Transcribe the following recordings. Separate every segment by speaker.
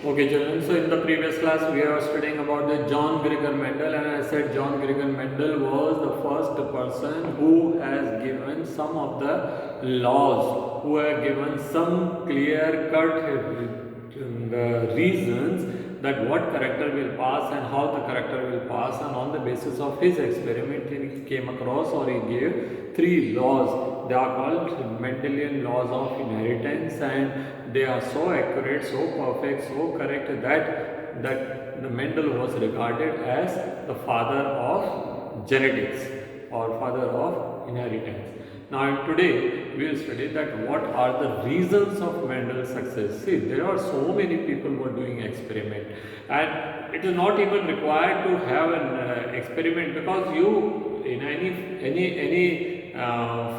Speaker 1: Okay, children. So in the previous class, we were studying about the John Gregor Mendel, and I said John Gregor Mendel was the first person who has given some of the laws, who have given some clear-cut reasons that what character will pass and how the character will pass, and on the basis of his experiment, he came across or he gave three laws. They are called Mendelian laws of inheritance, and they are so accurate, so perfect, so correct that the Mendel was regarded as the father of genetics or father of inheritance. Now today we will study that what are the reasons of Mendel's success. See, there are so many people who are doing experiment, and it is not even required to have an experiment, because you in any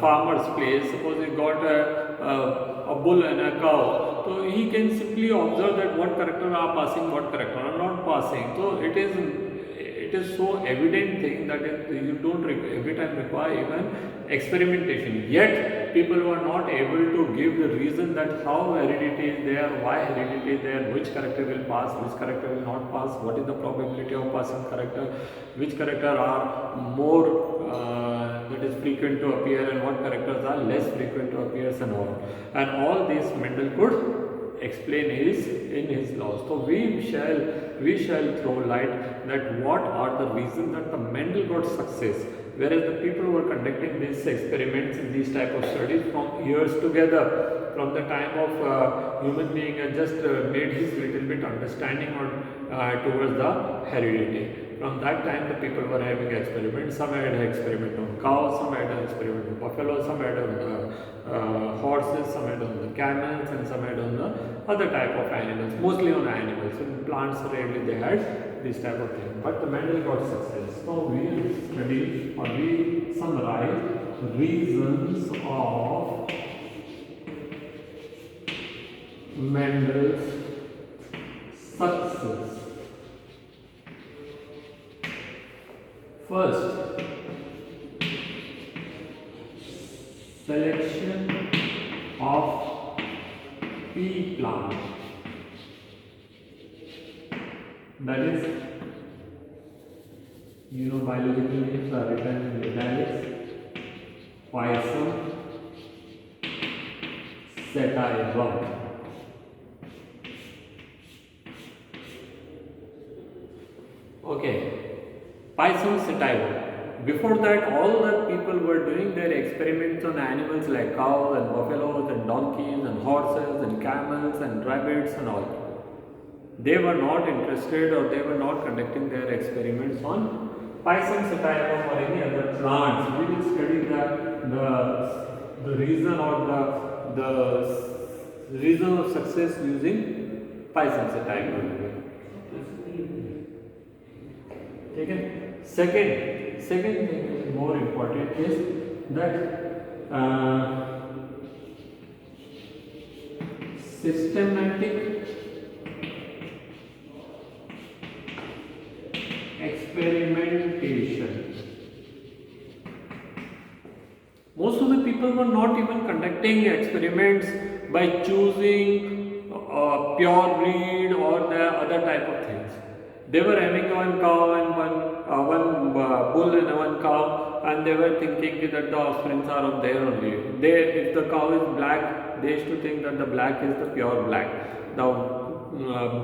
Speaker 1: farmer's place, suppose he got a bull and a cow, so he can simply observe that what character are passing, what character are not passing. So it is so evident thing that you don't every time require even experimentation. Yet people were not able to give the reason that how heredity is there, why heredity is there, which character will pass, which character will not pass, what is the probability of passing character, which character are more that is frequent to appear, and what characters are less frequent to appear, and all. And all these Mendel could explain his in his laws. So we shall throw light that what are the reasons that the Mendel got success, whereas the people who were conducting these experiments, these type of studies from years together, from the time of human being just made his little bit understanding on towards the heredity. From that time, the people were having experiments. Some had experiment on cows, some had experiment on buffalo, some had on horses, some had on the camels, and some had on the other type of animals. Mostly on animals. In plants, rarely they had this type of thing. But the Mendel got success. So we study or we summarize reasons of Mendel's success. First, selection of pea plant. That is, biological names are written in italics. Poisson sativum. Okay. Poisson sativum. Before that, all the people were doing their experiments on animals like cows and buffaloes and donkeys and horses and camels and rabbits and all. They were not interested, or they were not conducting their experiments on Poisson sativum or any other plants. We will study the reason or the reason of success using Poisson sativum. Taken. Second thing is more important is that systematic experimentation. Most of the people were not even conducting experiments by choosing pure breed or the other type of things. They were having one cow and one bull and one cow, and they were thinking that the offsprings are of there only. If the cow is black, they used to think that the black is the pure black. The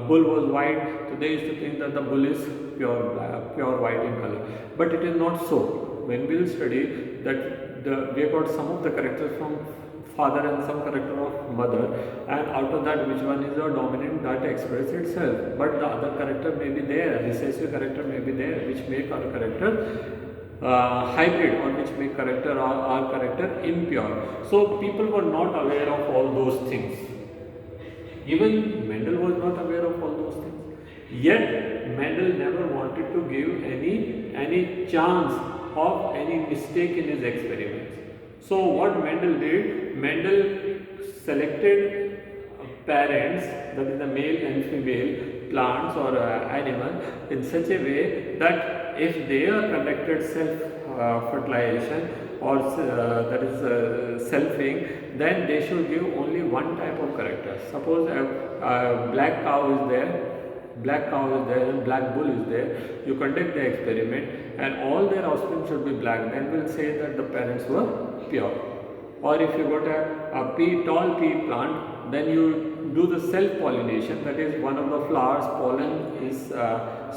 Speaker 1: bull was white, so they used to think that the bull is pure black, pure white in color. But it is not so. When we will study that we have got some of the characters from father and some character of mother, and out of that which one is the dominant, that express itself. But the other character may be there, recessive character may be there, which make our character hybrid, or which make character our character impure. So people were not aware of all those things. Even Mendel was not aware of all those things. Yet Mendel never wanted to give any chance of any mistake in his experiments. So what Mendel did, Mendel selected parents, that is the male and female plants or animal, in such a way that if they are conducted self fertilization or that is selfing, then they should give only one type of character. Suppose a black cow is there, and black bull is there. You conduct the experiment and all their offspring should be black, then we'll say that the parents were pure. Or if you got a tall pea plant, then you do the self-pollination, that is one of the flowers pollen is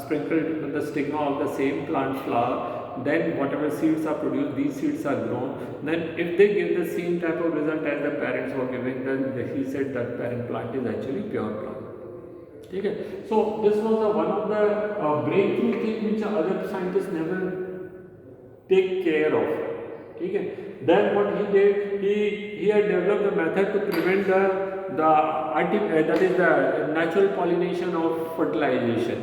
Speaker 1: sprinkled with the stigma of the same plant flower. Then whatever seeds are produced, these seeds are grown. Then if they give the same type of result as the parents were giving, then he said that parent plant is actually pure plant. Okay. So this was one of the breakthrough things which other scientists never take care of. Okay. Then what he did, he had developed a method to prevent that is the natural pollination of fertilization.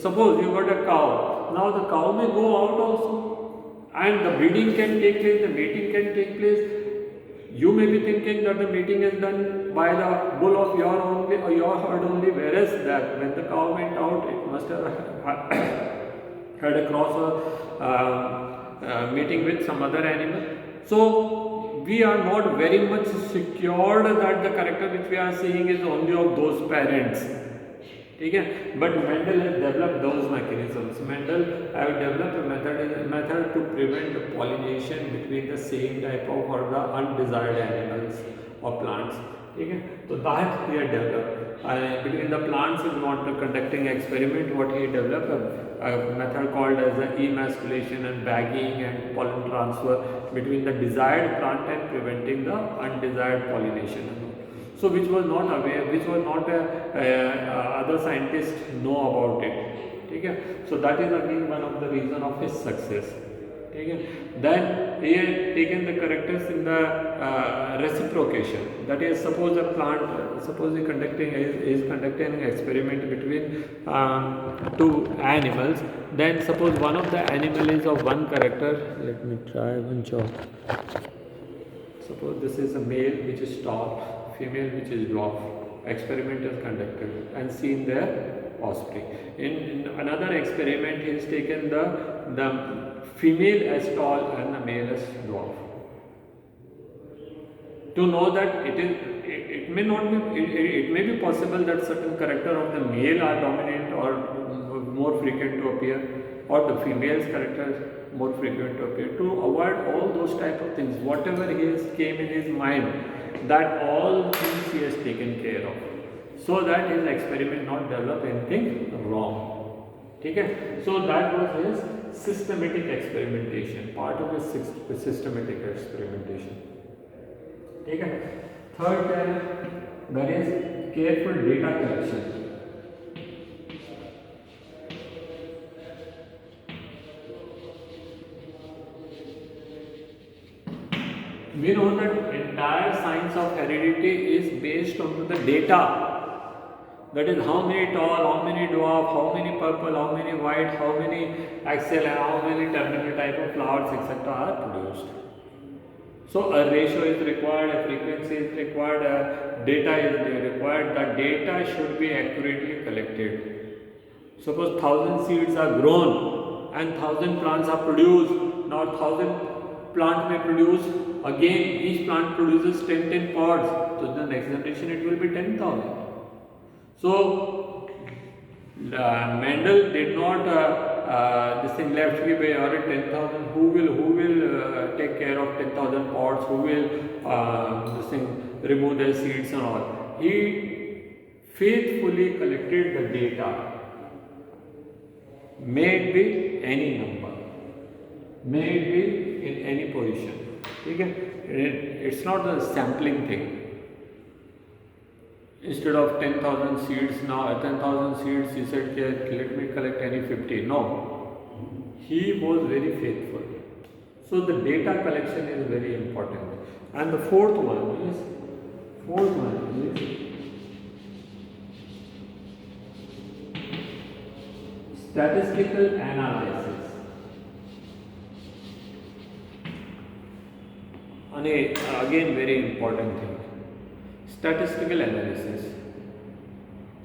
Speaker 1: Suppose you got a cow, now the cow may go out also, and the breeding can take place, the mating can take place. You may be thinking that the mating is done by the bull of your herd only, whereas that when the cow went out, it must have had a cross meeting with some other animal. So we are not very much secured that the character which we are seeing is only of those parents. Okay? But Mendel has developed those mechanisms. Mendel have developed a method to prevent pollination between the same type of or the undesired animals or plants. Okay? So that he had developed. Between the plants, he not conducting experiment. What he developed a method called as the emasculation and bagging and pollen transfer between the desired plant and preventing the undesired pollination. So which was not aware, which was not other scientists know about it. Okay? So that is again one of the reason of his success. Okay? Then he had taken the characters in the reciprocation. That is, suppose a plant, suppose he is conducting an experiment between two animals. Then suppose one of the animal is of one character. Let me try one job. Suppose this is a male which is tall, female which is dwarf. Experiment is conducted and seen their offspring. In another experiment, he has taken the female as tall and the male as dwarf. To know that it may not be, it may be possible that certain character of the male are dominant or more frequent to appear, or the female's character more frequent to appear. To avoid all those type of things, whatever came in his mind, that all things he has taken care of, so that his experiment not develop anything wrong. Okay? So that was his systematic experimentation, part of his systematic experimentation. Okay? Third, that is careful data collection. We know that entire science of heredity is based on the data. That is, how many tall, how many dwarf, how many purple, how many white, how many axial, and how many terminal type of flowers, etc. are produced. So a ratio is required, a frequency is required, a data is required. The data should be accurately collected. Suppose 1,000 seeds are grown and 1,000 plants are produced. Now 1,000 plant may produce, again each plant produces 10 pods, so the next generation it will be 10,000. So Mendel did not this thing left me by or 10,000. Who will take care of 10,000 pods? Who will this thing remove their seeds and all? He faithfully collected the data. May it be any number, may it be in any position. Okay? It's not a sampling thing. Instead of 10,000 seeds, now 10,000 seeds, he said, let me collect any 50. No, he was very faithful. So the data collection is very important. And the fourth one is statistical analysis. And again, very important thing. Statistical analysis.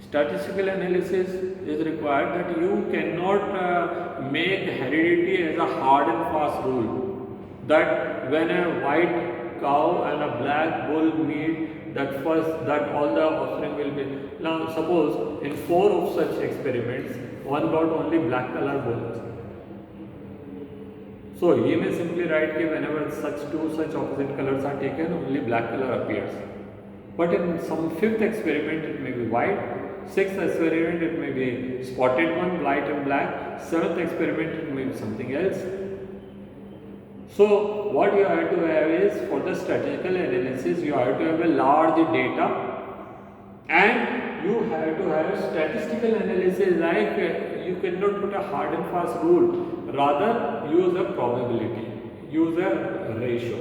Speaker 1: Statistical analysis is required that you cannot make heredity as a hard and fast rule. That when a white cow and a black bull meet, that all the offspring will be. Now suppose in 4 of such experiments, one got only black color bull. So he may simply write that whenever two such opposite colors are taken, only black color appears. But in some 5th experiment, it may be white. 6th experiment, it may be spotted one, white and black. 7th experiment, it may be something else. So what you have to have is, for the statistical analysis, you have to have a large data, and you have to have statistical analysis. Like you cannot put a hard and fast rule, rather use a probability, use a ratio.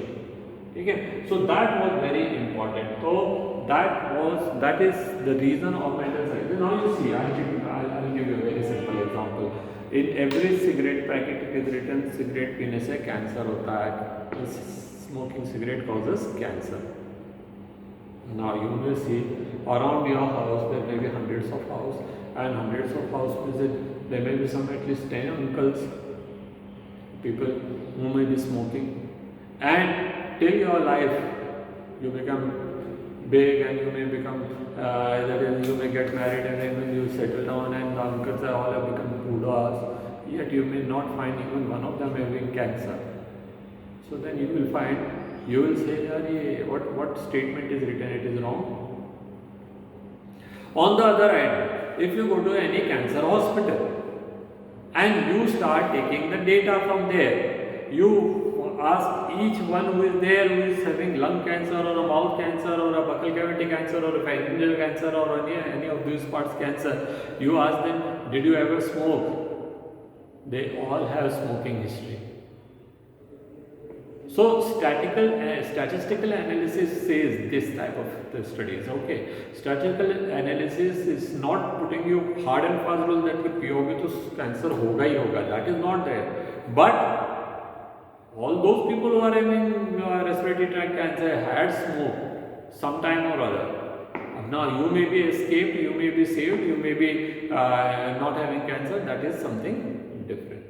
Speaker 1: Okay, so that was very important. So that is the reason of mental science. Now you see, I'll give you a very simple example. In every cigarette packet it is written cigarette पीने से cancer होता है, smoking cigarette causes cancer. Now you will see around your house there may be hundreds of houses, and hundreds of houses there may be some at least 10 uncles, people who may be smoking, and till your life you become big and you may become that is, you may get married and then when you settle down and the uncles are all have become buddhas, yet you may not find even one of them having cancer. So then you will find, you will say, what statement is written, it is wrong. On the other hand, if you go to any cancer hospital and you start taking the data from there, you ask each one who is there, who is having lung cancer or a mouth cancer or a buccal cavity cancer or a pharyngeal cancer or any of these parts cancer, you ask them, did you ever smoke? They all have smoking history. So statistical analysis says this type of the studies. Okay, statistical analysis is not putting you hard and fast rule that if पियोगे तो cancer होगा ही होगा. That is not there. But all those people who are having respiratory tract cancer had smoked sometime or other. Now you may be escaped, you may be saved, you may be not having cancer. That is something different.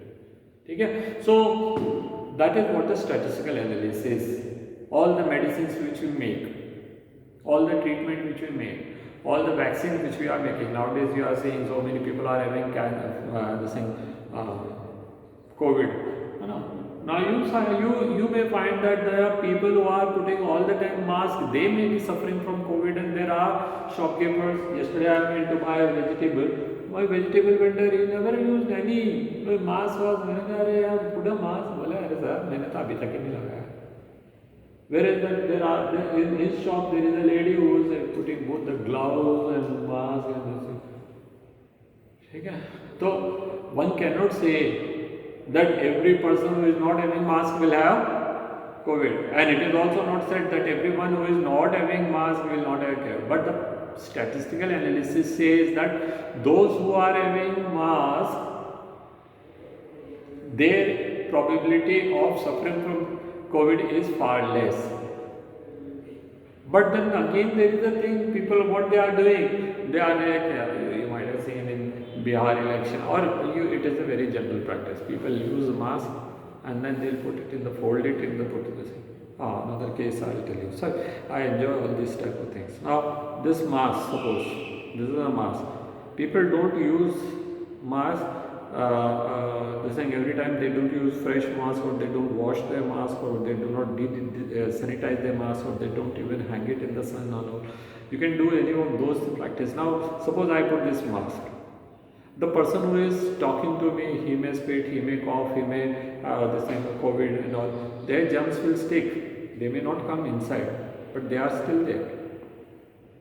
Speaker 1: Okay? So that is what the statistical analysis. All the medicines which we make, all the treatment which we make, all the vaccines which we are making. Nowadays you are seeing so many people are having COVID. Now you may find that there are people who are putting all the time mask. They may be suffering from COVID, and there are shopkeepers. Yesterday I went to buy a vegetable. My vegetable vendor, he never used any mask. मैंने कहा अरे यार पूरा mask बोला अरे sir मैंने तो अभी तक ही नहीं लगाया. Whereas in his shop there is a lady who is putting both the gloves and mask and this. ठीक है? So one cannot say that every person who is not having mask will have COVID, and it is also not said that everyone who is not having mask will not have COVID. But the statistical analysis says that those who are having mask, their probability of suffering from COVID is far less. But then again there is a thing, people what they are doing, they are like, you might have seen in Bihar election, or it is a very general practice. People use a mask and then they'll put it in the fold it in the put this. Another case I'll tell you. So I enjoy all these type of things. Now this mask, suppose this is a mask. People don't use mask. They're saying every time they don't use fresh mask, or they don't wash their mask, or they do not sanitize their mask, or they don't even hang it in the sun. No. You can do any of those practice. Now suppose I put this mask. The person who is talking to me, he may spit, he may cough, he may this kind of COVID and all. Their germs will stick. They may not come inside, but they are still there.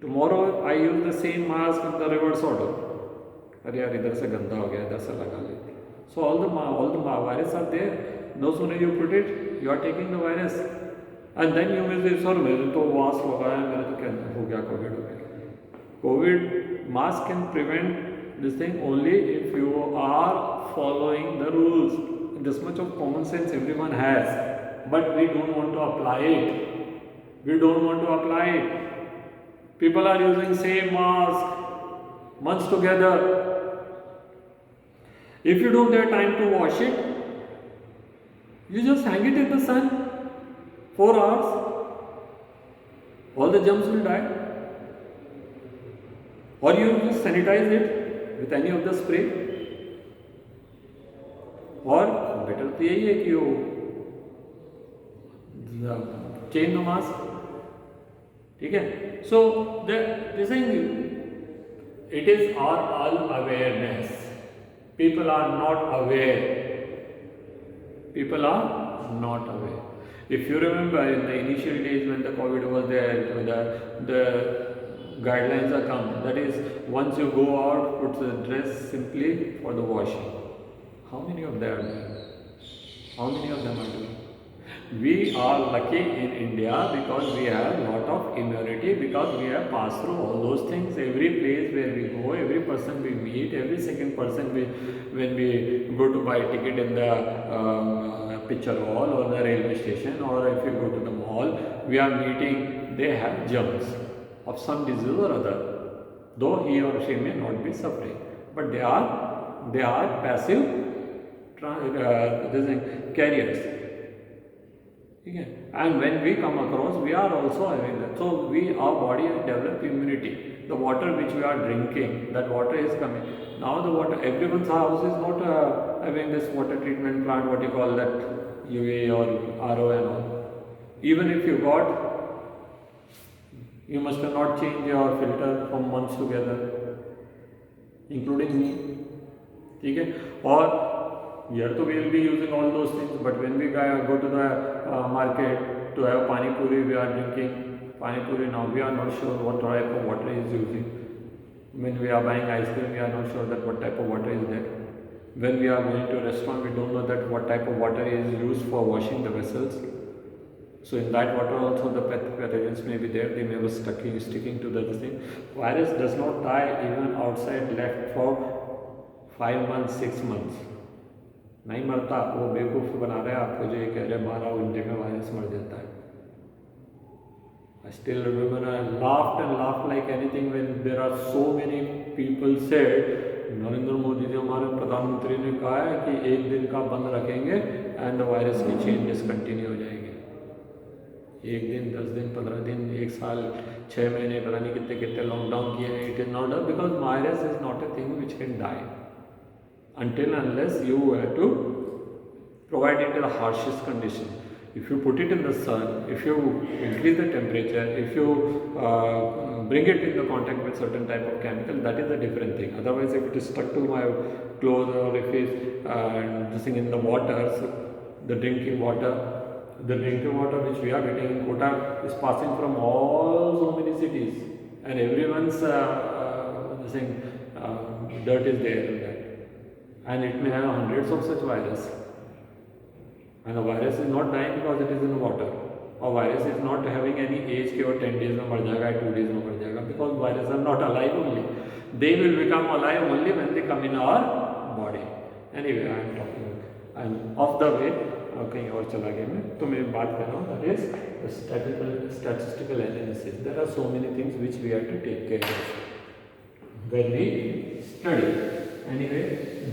Speaker 1: Tomorrow I use the same mask in the reverse order. अरे यार इधर से गंदा हो गया, इधर से लगा लेते. So all the virus are there. No sooner you put it, you are taking the virus, and then you will say, sir मेरे तो mask लगाया, मेरे तो क्या हो गया, COVID हो गया. COVID mask can prevent this thing only if you are following the rules. This much of common sense everyone has, but we don't want to apply it. We don't want to apply it. People are using same mask months together. If you don't have time to wash it, you just hang it in the sun 4 hours. All the germs will die. or you just sanitize it with any of the spray, or better तो यही है कि you change the mask. ठीक है. So the thing, it is all awareness. People are not aware. People are not aware. If you remember in the initial days when the COVID was there, the guidelines are come. That is, once you go out, put the dress simply for the washing. How many of them are doing? How many of them are doing? We are lucky in India because we have a lot of immunity, because we have passed through all those things. Every place where we go, every person we meet, every second person when we go to buy a ticket in the picture hall or the railway station, or if you go to the mall, we are meeting, they have germs of some disease or other, though he or she may not be suffering, but they are passive carriers. Okay. And when we come across, we are also having that. So our body has developed immunity. The water which we are drinking, that water is coming. Now the water, everyone's house is not having this water treatment plant, what you call that, UA or RO and all. Even if you got, you must have not changed your filter from months together, including me. Okay. Or here too we will be using all those things, but when we go to the market to have pani puri, we are drinking pani puri. Now we are not sure what type of water is using. When we are buying ice cream, we are not sure that what type of water is there. When we are going to a restaurant, we don't know that what type of water is used for washing the vessels. So in that water also the pathogens may be there, they may be sticking to the thing. Virus does not die even outside left for 5 months, 6 months. नहीं मरता, वो बेवकूफ़ बना रहे हैं आपको, जो ये कह रहे मारा उन जगह वायरस मर जाता है. I still remember I laughed and laughed like anything when there are so many people said, Narendra Modi ji हमारे प्रधानमंत्री ने कहा है कि 1 दिन का बंद रखेंगे एंड द वायरस की चेन डिसकंटिन्यू हो जाएंगे. 1 दिन, 10 दिन, 15 दिन, 1 साल, 6 महीने, पता नहीं कितने लॉकडाउन किए हैं. It is not because virus is not a thing which can die until unless you have to provide it in the harshest condition. If you put it in the sun, if you increase the temperature, if you bring it in the contact with certain type of chemical, that is a different thing. Otherwise, if it is stuck to my clothes, or if it is this thing in the water, so the drinking water which we are getting in Kota is passing from all so many cities, and everyone's this thing, dirt is there in that. And it may have hundreds of such viruses. And the virus is not dying because it is in water. Or virus is not having any age कि वो 10 days में मर जाएगा, 2 days में मर जाएगा. Because viruses are not alive only. They will become alive only when they come in our body. Anyway, I am off the way. कहीं और चला गया मैं. तो मैं बात कर रहा हूँ. That is statistical analysis. There are so many things which we have to take care of when we study. Anyway,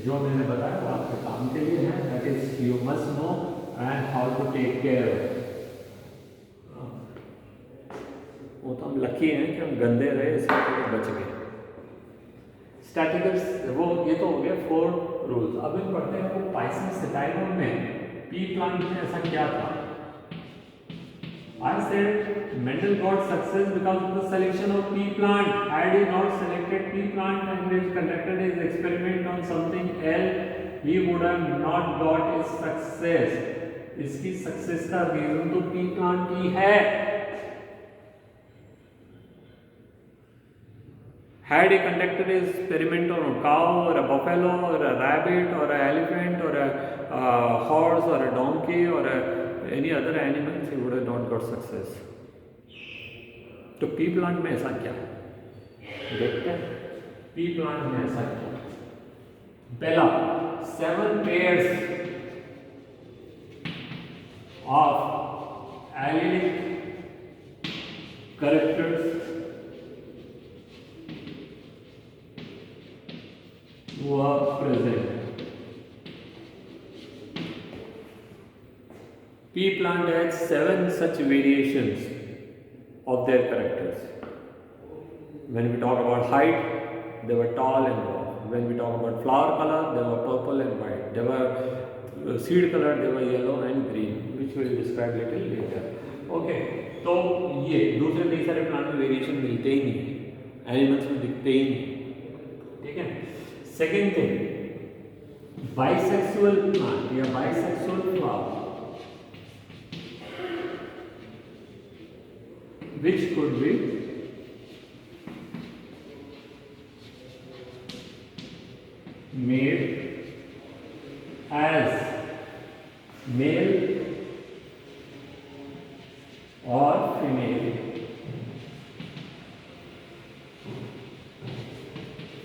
Speaker 1: जो मैंने बताया वो आपके काम के लिए है. That is you must know and how to take care of. वो तो हम लकी हैं कि हम गंदे रहे, इससे तो बच गए. स्टैटिकल्स वो ये तो हो गया 4 रूल्स. अब हम पढ़ते हैं वो पाइसेस सिटाइलोन में पी प्लांट में ऐसा क्या था. I said Mendel got success because of the selection of pea plant. Had he not selected pea plant and he conducted his experiment on something else, he would have not got his success. इसकी success का reason तो pea plant ही है. Had he conducted his experiment on a cow or a buffalo or a rabbit or an elephant or a horse or a donkey or any other animals, he would have not got success. तो P plant में ऐसा क्या है देखते हैं. P plant में ऐसा क्या है. पहला, 7 pairs of allelic characters were present. Pea plant has 7 such variations of their characters. When we talk about height, they were tall and dwarf. When we talk about flower color, they were purple and white. They were seed color, they were yellow and green, which we will describe little later. Okay, तो ये दूसरे कई सारे plant में variation मिलते ही नहीं है, animals में दिखते ही नहीं, ठीक है. सेकेंड थिंग, बाइसेक्सुअल प्लांट या bisexual flower which could be made as male or female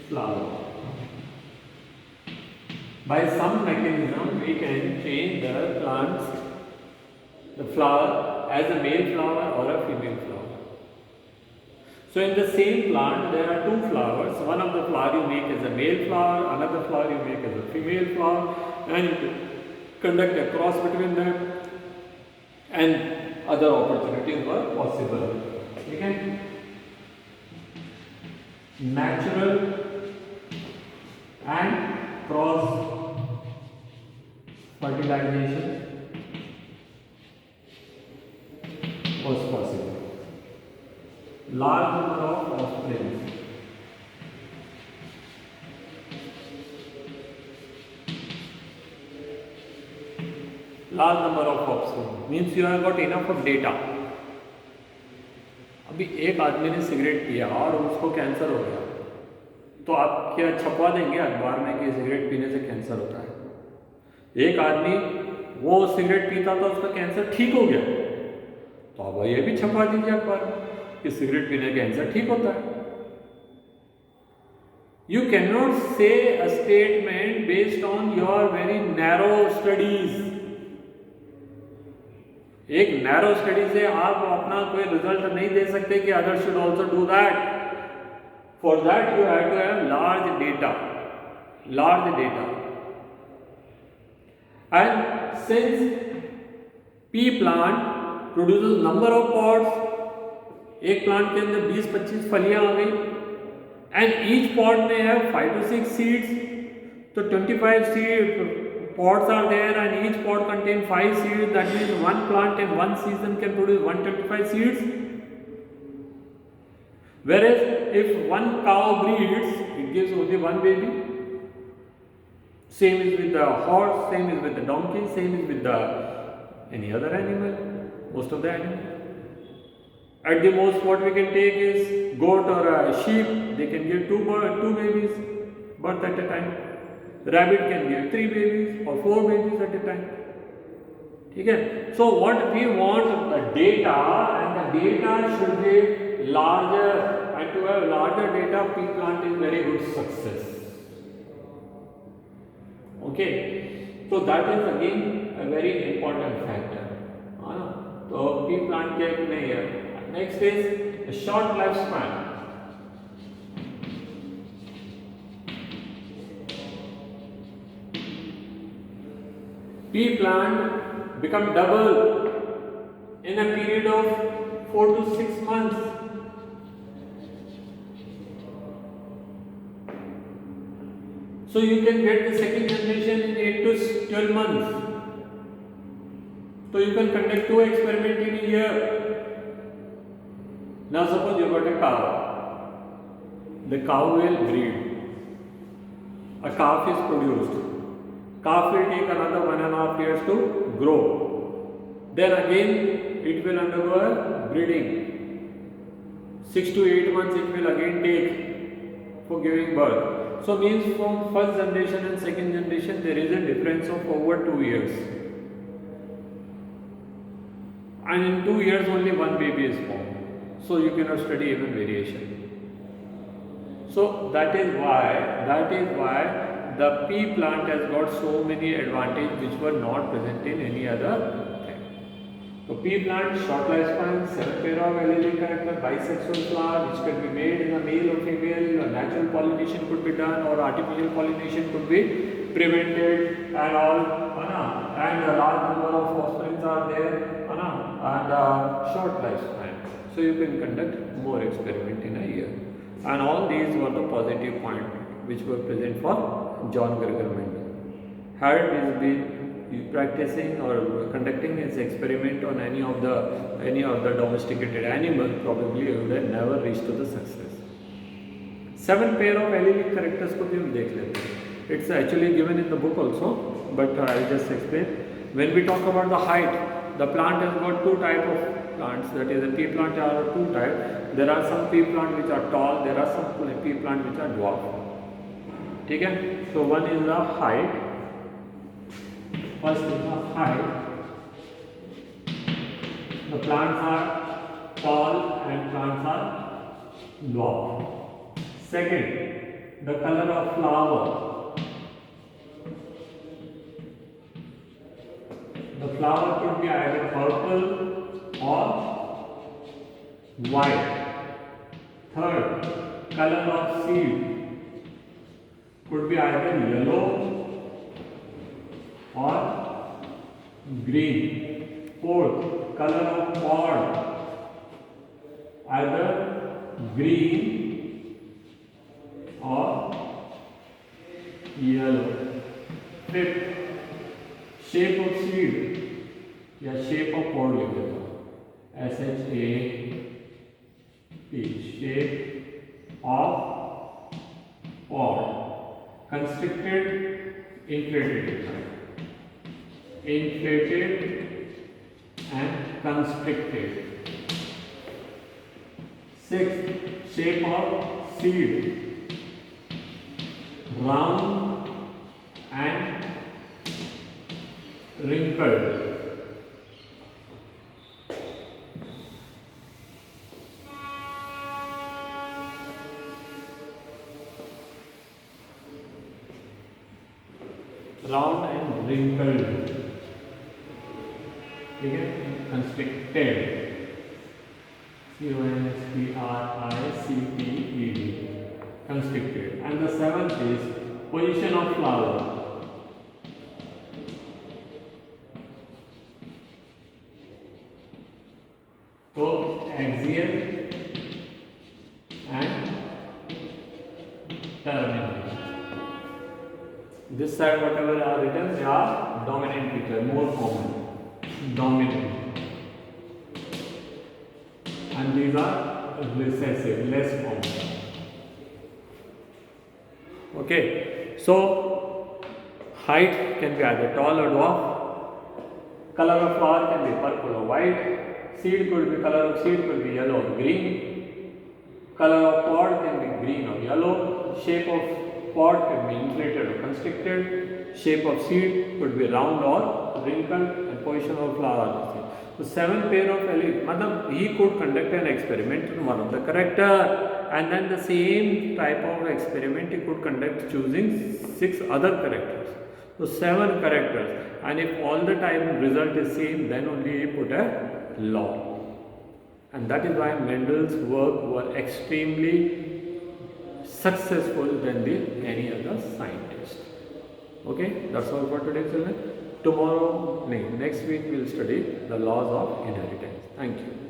Speaker 1: flower. By some mechanism we can change the plants, the flower as a male flower or a female flower. So in the same plant there are two flowers. One of the flower you make as a male flower, another flower you make as a female flower, and conduct a cross between them, and other opportunities were possible. Okay? Natural and cross fertilization was possible. Large number of offspring. Large number of offspring means you have got enough of data. अभी एक आदमी ने cigarette पिया और उसको cancer हो गया, तो आप क्या छपवा देंगे अखबार में कि सिगरेट पीने से कैंसर होता है? एक आदमी वो सिगरेट पीता था, उसका कैंसर ठीक हो गया, तो अब ये भी छपवा दीजिए अखबार में कि सिगरेट पीने से कैंसर ठीक होता है. You cannot say a statement based on your very narrow studies. एक नैरो स्टडी से आप अपना कोई रिजल्ट नहीं दे सकते कि other should also do that. For that you have to have large data. And since pea plant produces number of pods, एक प्लांट के अंदर 20-25 फलियां आ गई, एंड ईच पॉड में है 5 to 6 सीड्स, तो 25 seed pods are there and each pod contain 5 seeds. That means one plant in one season can produce 125 seeds. Whereas if one cow breeds, it gives only one baby. Same is with the horse, same is with the donkey, same is with the any other animal, most of the animals. At the most what we can take is goat or a sheep, they can give two babies birth at a time. Rabbit can give 3 babies or 4 babies at a time. Okay? So what we want the data, and the data should be larger, and to have larger data, pea plant is very good success. Okay? So that is again a very important factor. So pea plant के नहीं है. Next is a short lifespan. Pea plant become double in a period of 4 to 6 months. So you can get the second generation in 8 to 12 months. So you can conduct 2 experiments in a year. Now suppose you got a cow. The cow will breed. A calf is produced. Calf will take another 1.5 years to grow. Then again it will undergo a breeding. 6 to 8 months it will again take for giving birth. So means from first generation and second generation there is a difference of over 2 years. And in 2 years only one baby is born. So you cannot study even variation. So that is why the pea plant has got so many advantages which were not present in any other thing. So pea plant, short lifespan, 7 pair of allylic character, bisexual flower which can be made in a male or female, natural pollination could be done or artificial pollination could be prevented and all, and a large number of offsprings are there, and short lifespan. So you can conduct more experiment in a year. and all these were the positive points which were present for John Gregor Mendel. Had he been practicing or conducting his experiment on any of the domesticated animal, probably he would have never reached to the success. 7 pair of allelic characters को भी हम देख लेते हैं. It's actually given in the book also, but I'll just explain. When we talk about the height, the plant has got 2 types of plants. That is, the pea plant are 2 types. There are some pea plants which are tall. There are some pea plants which are dwarf. ठीक है? So one is the height. First is the height. The plants are tall and plants are dwarf. Second, the color of flower. The flower could be either purple or white. Third, color of seed could be either yellow or green. Fourth, color of pod either green or yellow. Fifth, shape of seed या shape of pod लिख देता हूँ. SHAP, shape of pod. Constricted, inflated, and constricted. Sixth, shape of seed, round and wrinkled. Round and wrinkled. ठीक है? Constricted. CONSTRICTED. Constricted. And the 7th is position of flower. So axial and terminal. This side whatever are written, they are dominant feature, more common, dominant, and these are recessive, less common. Okay, so height can be either tall or dwarf, color of flower can be purple or white, color of seed could be yellow or green, color of pod can be green or yellow, shape of pod can be inflated or constricted, shape of seed could be round or wrinkled, and position of flower. So 7 pair of allelic, he could conduct an experiment on one of the character, and then the same type of experiment he could conduct choosing 6 other characters. So 7 characters, and if all the time result is same, then only he put a law. And that is why Mendel's work were extremely successful than any other scientist. Okay, that's all for today, children. Next week we will study the laws of inheritance. Thank you.